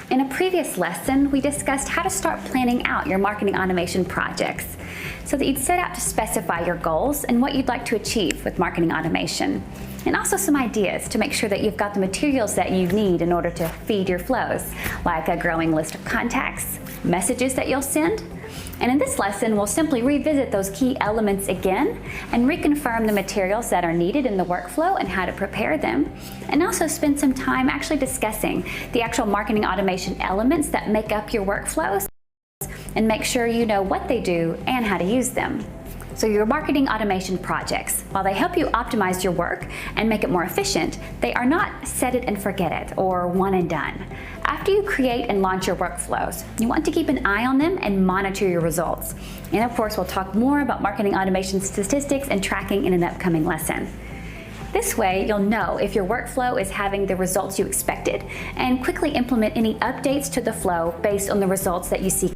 In a previous lesson, we discussed how to start planning out your marketing automation projects so that you'd set out to specify your goals and what you'd like to achieve with marketing automation, and also some ideas to make sure that you've got the materials that you need in order to feed your flows, like a growing list of contacts, messages that you'll send. And in this lesson, we'll simply revisit those key elements again and reconfirm the materials that are needed in the workflow and how to prepare them, and also spend some time actually discussing the actual marketing automation elements that make up your workflows and make sure you know what they do and how to use them. So your marketing automation projects, while they help you optimize your work and make it more efficient, they are not set it and forget it or one and done. After you create and launch your workflows, you want to keep an eye on them and monitor your results. And of course, we'll talk more about marketing automation statistics and tracking in an upcoming lesson. This way, you'll know if your workflow is having the results you expected and quickly implement any updates to the flow based on the results that you see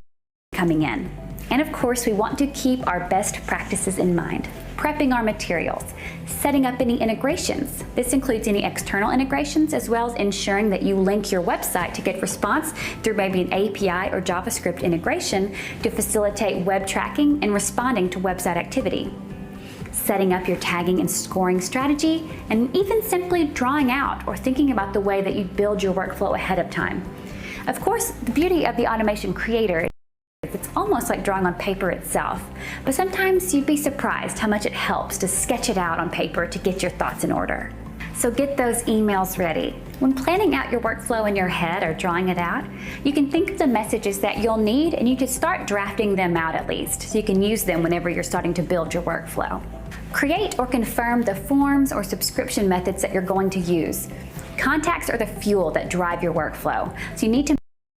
coming in. And of course, we want to keep our best practices in mind. Prepping our materials, setting up any integrations. This includes any external integrations, as well as ensuring that you link your website to GetResponse through maybe an API or JavaScript integration to facilitate web tracking and responding to website activity. Setting up your tagging and scoring strategy, and even simply drawing out or thinking about the way that you build your workflow ahead of time. Of course, the beauty of the automation creator, it's almost like drawing on paper itself, but sometimes you'd be surprised how much it helps to sketch it out on paper to get your thoughts in order. So get those emails ready. When planning out your workflow in your head or drawing it out, you can think of the messages that you'll need, and you can start drafting them out at least, so you can use them whenever you're starting to build your workflow. Create or confirm the forms or subscription methods that you're going to use. Contacts are the fuel that drive your workflow, so you need to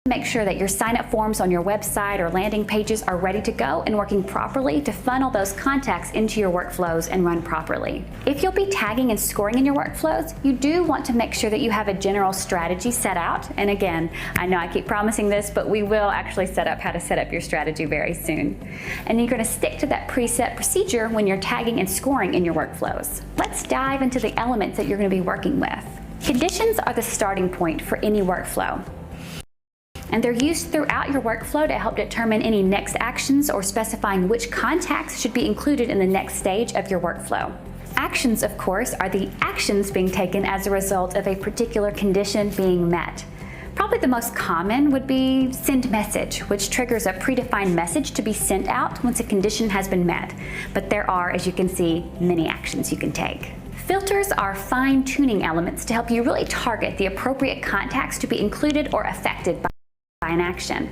make sure that your sign-up forms on your website or landing pages are ready to go and working properly to funnel those contacts into your workflows and run properly. If you'll be tagging and scoring in your workflows, you do want to make sure that you have a general strategy set out. And again, I know I keep promising this, but we will actually set up how to set up your strategy very soon. And you're going to stick to that preset procedure when you're tagging and scoring in your workflows. Let's dive into the elements that you're going to be working with. Conditions are the starting point for any workflow, and they're used throughout your workflow to help determine any next actions or specifying which contacts should be included in the next stage of your workflow. Actions, of course, are the actions being taken as a result of a particular condition being met. Probably the most common would be send message, which triggers a predefined message to be sent out once a condition has been met. But there are, as you can see, many actions you can take. Filters are fine-tuning elements to help you really target the appropriate contacts to be included or affected by an action.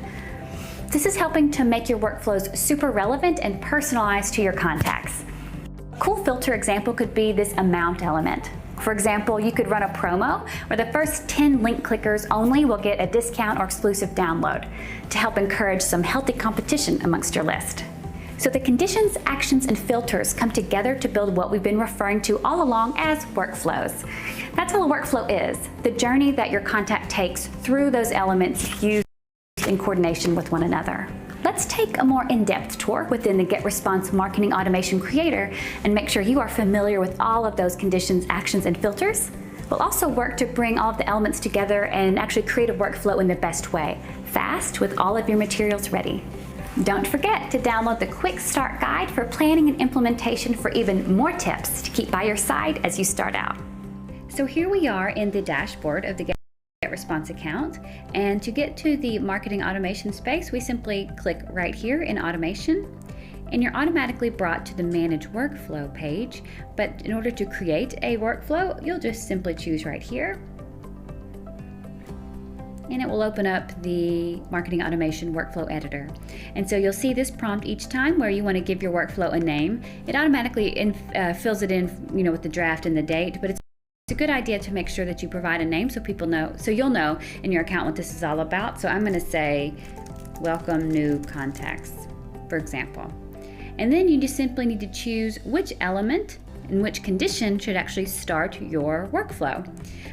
This is helping to make your workflows super relevant and personalized to your contacts. A cool filter example could be this amount element. For example, you could run a promo where the first 10 link clickers only will get a discount or exclusive download to help encourage some healthy competition amongst your list. So the conditions, actions, and filters come together to build what we've been referring to all along as workflows. That's all a workflow is, the journey that your contact takes through those elements used in coordination with one another. Let's take a more in-depth tour within the GetResponse Marketing Automation Creator and make sure you are familiar with all of those conditions, actions, and filters. We'll also work to bring all of the elements together and actually create a workflow in the best way, fast, with all of your materials ready. Don't forget to download the Quick Start Guide for planning and implementation for even more tips to keep by your side as you start out. So here we are in the dashboard of the GetResponse account, and to get to the marketing automation space, we simply click right here in automation, and you're automatically brought to the manage workflow page. But in order to create a workflow, you'll just simply choose right here, and it will open up the marketing automation workflow editor. And so you'll see this prompt each time where you want to give your workflow a name. It automatically fills it in, with the draft and the date, but it's a good idea to make sure that you provide a name so people know, so you'll know in your account what this is all about. So I'm going to say welcome new contacts, for example. And then you just simply need to choose which element and which condition should actually start your workflow,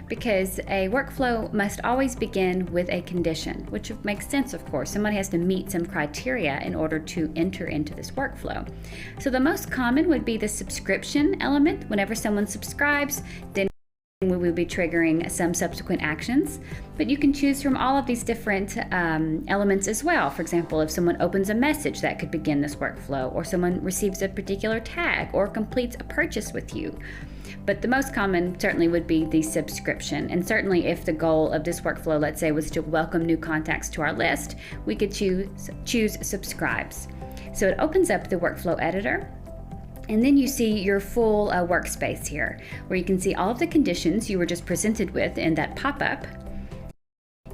because a workflow must always begin with a condition, which makes sense, of course. Somebody has to meet some criteria in order to enter into this workflow. So the most common would be the subscription element. Whenever someone subscribes, then we will be triggering some subsequent actions, but you can choose from all of these different elements as well. For example, if someone opens a message, that could begin this workflow, or someone receives a particular tag or completes a purchase with you. But the most common certainly would be the subscription. And certainly if the goal of this workflow, let's say, was to welcome new contacts to our list, we could choose subscribes. So it opens up the workflow editor. And then you see your full workspace here, where you can see all of the conditions you were just presented with in that pop-up.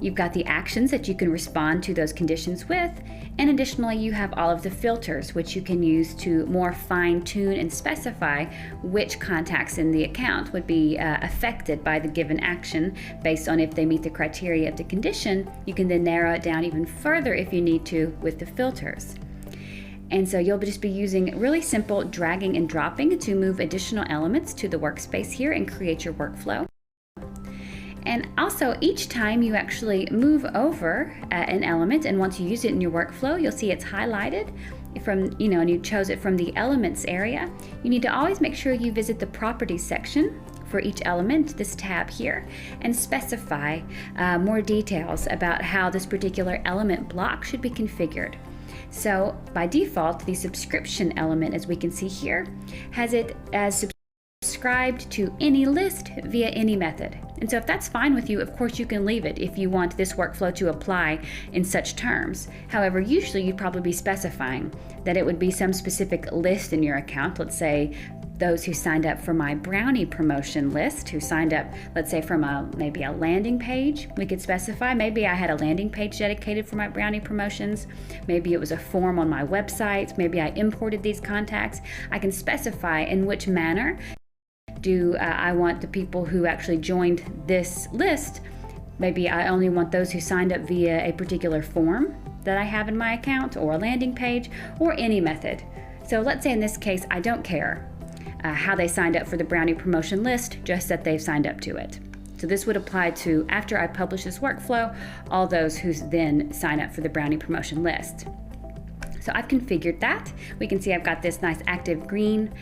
You've got the actions that you can respond to those conditions with, and additionally you have all of the filters which you can use to more fine-tune and specify which contacts in the account would be affected by the given action based on if they meet the criteria of the condition. You can then narrow it down even further if you need to with the filters. And so you'll just be using really simple dragging and dropping to move additional elements to the workspace here and create your workflow. And also, each time you actually move over an element and want to use it in your workflow, you'll see it's highlighted from, and you chose it from the elements area. You need to always make sure you visit the properties section for each element, this tab here, and specify more details about how this particular element block should be configured. So by default, the subscription element, as we can see here, has it as subscribed to any list via any method. And so if that's fine with you, of course you can leave it if you want this workflow to apply in such terms. However, usually you'd probably be specifying that it would be some specific list in your account. Let's say those who signed up for my brownie promotion list, who signed up, let's say, from maybe a landing page. We could specify, maybe I had a landing page dedicated for my brownie promotions. Maybe it was a form on my website. Maybe I imported these contacts. I can specify in which manner do I want the people who actually joined this list. Maybe I only want those who signed up via a particular form that I have in my account, or a landing page, or any method. So let's say in this case, I don't care how they signed up for the brownie promotion list, just that they've signed up to it. So this would apply to, after I publish this workflow, all those who then sign up for the brownie promotion list. So I've configured that. We can see I've got this nice active green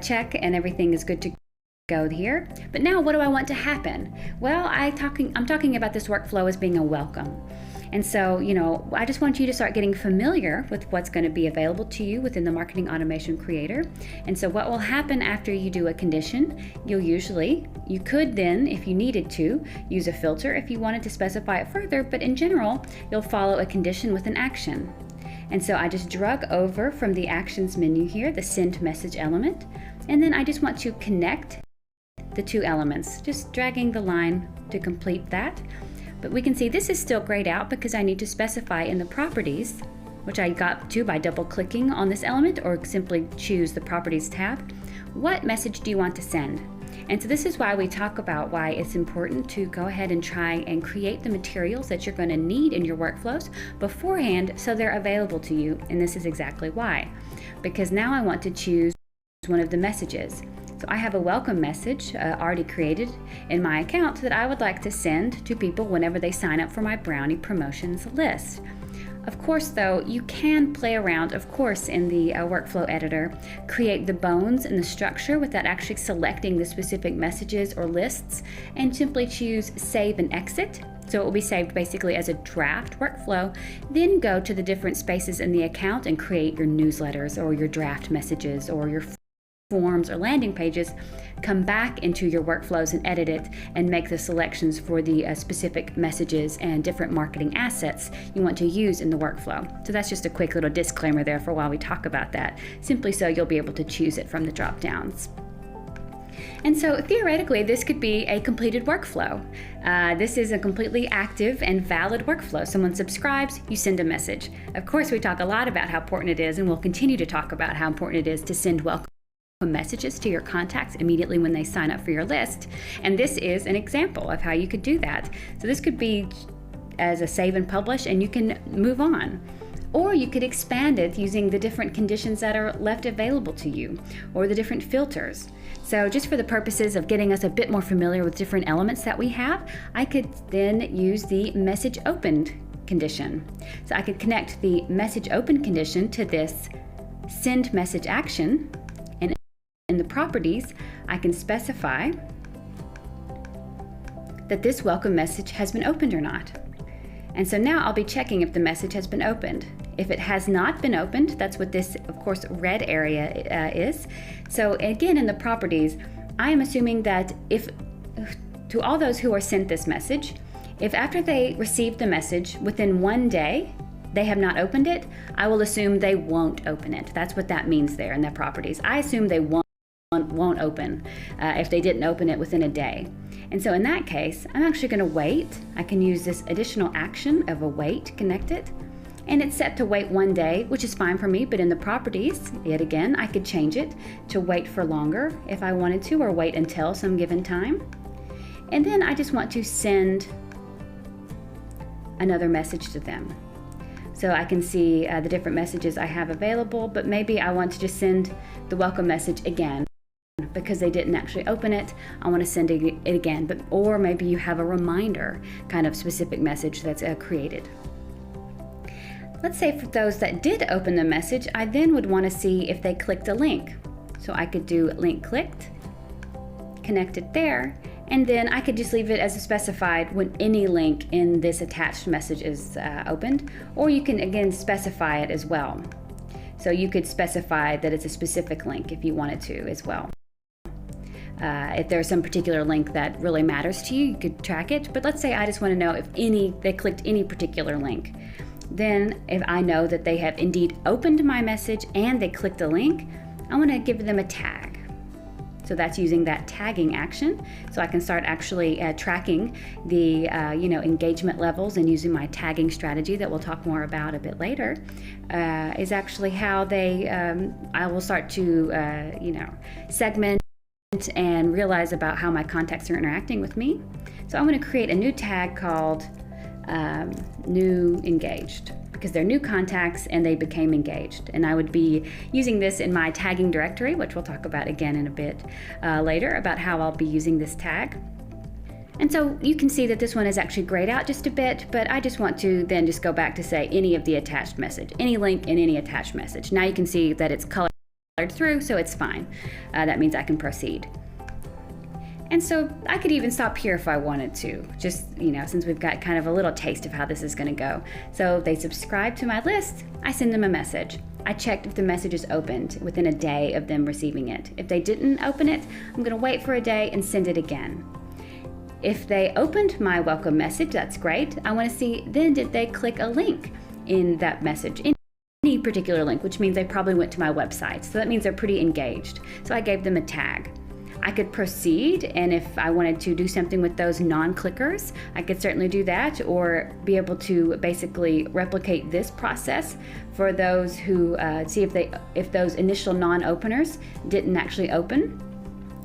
check, and everything is good to go here. But now what do I want to happen? Well, I'm talking about this workflow as being a welcome. And so, I just want you to start getting familiar with what's going to be available to you within the Marketing Automation Creator. And so what will happen after you do a condition, you could then, if you needed to, use a filter if you wanted to specify it further, but in general, you'll follow a condition with an action. And so I just drug over from the Actions menu here, the Send Message element, and then I just want to connect the two elements, just dragging the line to complete that. But we can see this is still grayed out because I need to specify in the properties, which I got to by double clicking on this element, or simply choose the properties tab. What message do you want to send? And so this is why we talk about why it's important to go ahead and try and create the materials that you're going to need in your workflows beforehand so they're available to you. And this is exactly why. Because now I want to choose one of the messages. So I have a welcome message already created in my account that I would like to send to people whenever they sign up for my brownie promotions list. Of course, though, you can play around, of course, in the workflow editor, create the bones and the structure without actually selecting the specific messages or lists, and simply choose Save and Exit. So it will be saved basically as a draft workflow. Then go to the different spaces in the account and create your newsletters or your draft messages or your forms or landing pages. Come back into your workflows and edit it and make the selections for the specific messages and different marketing assets you want to use in the workflow. So that's just a quick little disclaimer there for while we talk about that, simply so you'll be able to choose it from the drop downs. And so theoretically, this could be a completed workflow. This is a completely active and valid workflow. Someone subscribes, you send a message. Of course, we talk a lot about how important it is, and we'll continue to talk about how important it is to send welcome messages to your contacts immediately when they sign up for your list. And this is an example of how you could do that. So this could be as a save and publish, and you can move on. Or you could expand it using the different conditions that are left available to you, or the different filters. So just for the purposes of getting us a bit more familiar with different elements that we have, I could then use the message opened condition. So I could connect the message open condition to this send message action. In the properties, I can specify that this welcome message has been opened or not. And so now I'll be checking if the message has been opened. If it has not been opened, that's what this, of course, red area is. So again, in the properties, I am assuming that if, to all those who are sent this message, if after they receive the message within 1 day, they have not opened it, I will assume they won't open it. That's what that means there in the properties. I assume they won't open if they didn't open it within a day. And so in that case, I'm actually going to wait. I can use this additional action of await to connect it. And it's set to wait 1 day, which is fine for me, but in the properties, yet again, I could change it to wait for longer if I wanted to, or wait until some given time. And then I just want to send another message to them. So I can see the different messages I have available, but maybe I want to just send the welcome message again because they didn't actually open it. I want to send it again, or maybe you have a reminder kind of specific message that's created. Let's say for those that did open the message, I then would want to see if they clicked a link. So I could do link clicked, connect it there, and then I could just leave it as a specified when any link in this attached message is opened, or you can again specify it as well. So you could specify that it's a specific link if you wanted to as well. If there's some particular link that really matters to you, you could track it. But let's say I just want to know if they clicked any particular link. Then if I know that they have indeed opened my message and they clicked a link, I want to give them a tag. So that's using that tagging action. So I can start actually tracking the engagement levels, and using my tagging strategy that we'll talk more about a bit later is actually how I will start to segment and realize about how my contacts are interacting with me. So I'm going to create a new tag called new engaged, because they're new contacts and they became engaged. And I would be using this in my tagging directory, which we'll talk about again in a bit later about how I'll be using this tag. And so you can see that this one is actually grayed out just a bit, but I just want to then just go back to say any of the attached message, any link in any attached message. Now you can see that it's colored through, so it's fine. That means I can proceed. And so I could even stop here if I wanted to, just, since we've got kind of a little taste of how this is going to go. So they subscribe to my list, I send them a message. I checked if the message is opened within a day of them receiving it. If they didn't open it, I'm going to wait for a day and send it again. If they opened my welcome message, that's great. I want to see then did they click a link in that message, any particular link, which means they probably went to my website. So that means they're pretty engaged. So I gave them a tag. I could proceed, and if I wanted to do something with those non-clickers, I could certainly do that, or be able to basically replicate this process for those who see if those initial non-openers didn't actually open.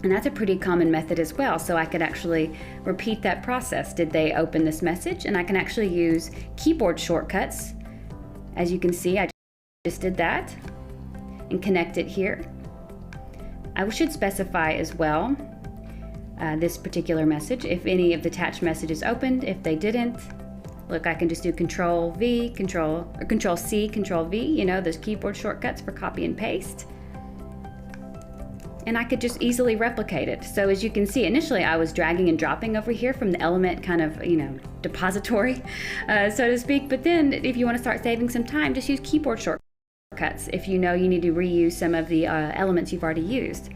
And that's a pretty common method as well. So I could actually repeat that process. Did they open this message? And I can actually use keyboard shortcuts. As you can see, I just did that and connect it here. I should specify as well this particular message, if any of the attached messages opened. If they didn't, look, I can just do Control V, Control C, Control V, those keyboard shortcuts for copy and paste. And I could just easily replicate it. So as you can see, initially I was dragging and dropping over here from the element kind of, depository, so to speak. But then if you want to start saving some time, just use keyboard shortcuts if you need to reuse some of the elements you've already used.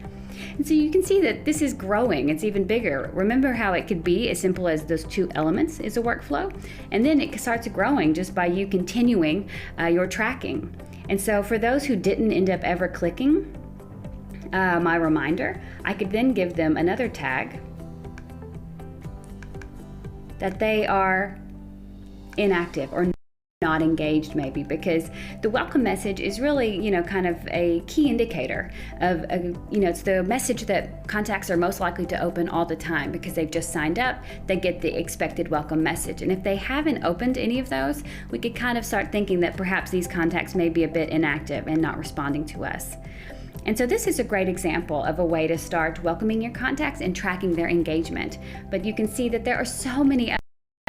And so you can see that this is growing. It's even bigger. Remember how it could be as simple as those two elements is a workflow, and then it starts growing just by you continuing your tracking. And so for those who didn't end up ever clicking my reminder, I could then give them another tag that they are inactive or not engaged, maybe, because the welcome message is really, kind of a key indicator of, it's the message that contacts are most likely to open all the time because they've just signed up, they get the expected welcome message. And if they haven't opened any of those, we could kind of start thinking that perhaps these contacts may be a bit inactive and not responding to us. And so this is a great example of a way to start welcoming your contacts and tracking their engagement. But you can see that there are so many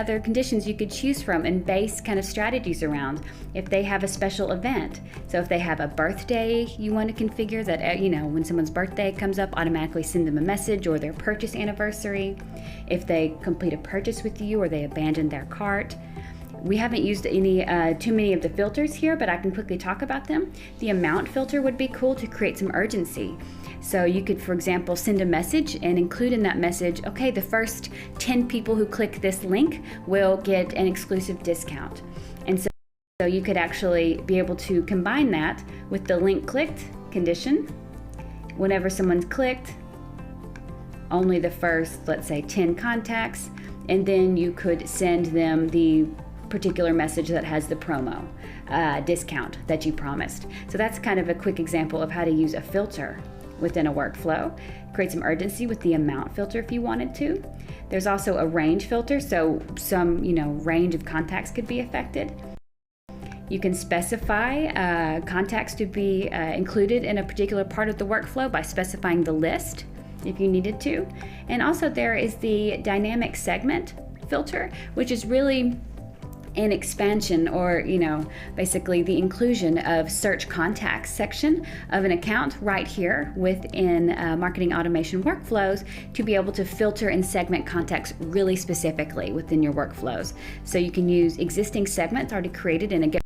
other conditions you could choose from and base kind of strategies around. If they have a special event, so if they have a birthday, you want to configure that, when someone's birthday comes up, automatically send them a message, or their purchase anniversary. If they complete a purchase with you or they abandon their cart. We haven't used too many of the filters here, but I can quickly talk about them. The amount filter would be cool to create some urgency. So you could, for example, send a message and include in that message, okay, the first 10 people who click this link will get an exclusive discount. And so you could actually be able to combine that with the link clicked condition. Whenever someone's clicked, only the first, let's say, 10 contacts, and then you could send them the particular message that has the promo discount that you promised. So that's kind of a quick example of how to use a filter within a workflow. Create some urgency with the amount filter if you wanted to. There's also a range filter, so some range of contacts could be affected. You can specify contacts to be included in a particular part of the workflow by specifying the list if you needed to. And also there is the dynamic segment filter, which is really an expansion, or basically the inclusion of search contacts section of an account right here within marketing automation workflows to be able to filter and segment contacts really specifically within your workflows. So you can use existing segments already created in a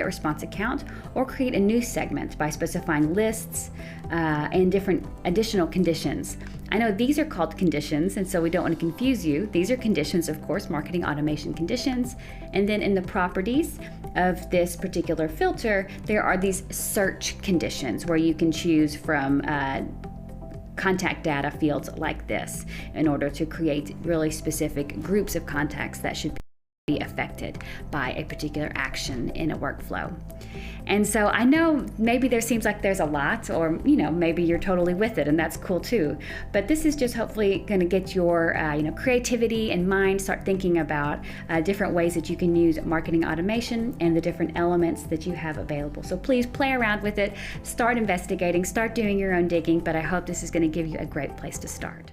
GetResponse account, or create a new segment by specifying lists and different additional conditions. I know these are called conditions, and so we don't want to confuse you. These are conditions, of course, marketing automation conditions. And then in the properties of this particular filter, there are these search conditions where you can choose from contact data fields like this in order to create really specific groups of contacts that should be affected by a particular action in a workflow. And so I know maybe there seems like there's a lot, or maybe you're totally with it, and that's cool too. But this is just hopefully going to get your creativity and mind start thinking about different ways that you can use marketing automation and the different elements that you have available. So please play around with it, start investigating, start doing your own digging, but I hope this is going to give you a great place to start.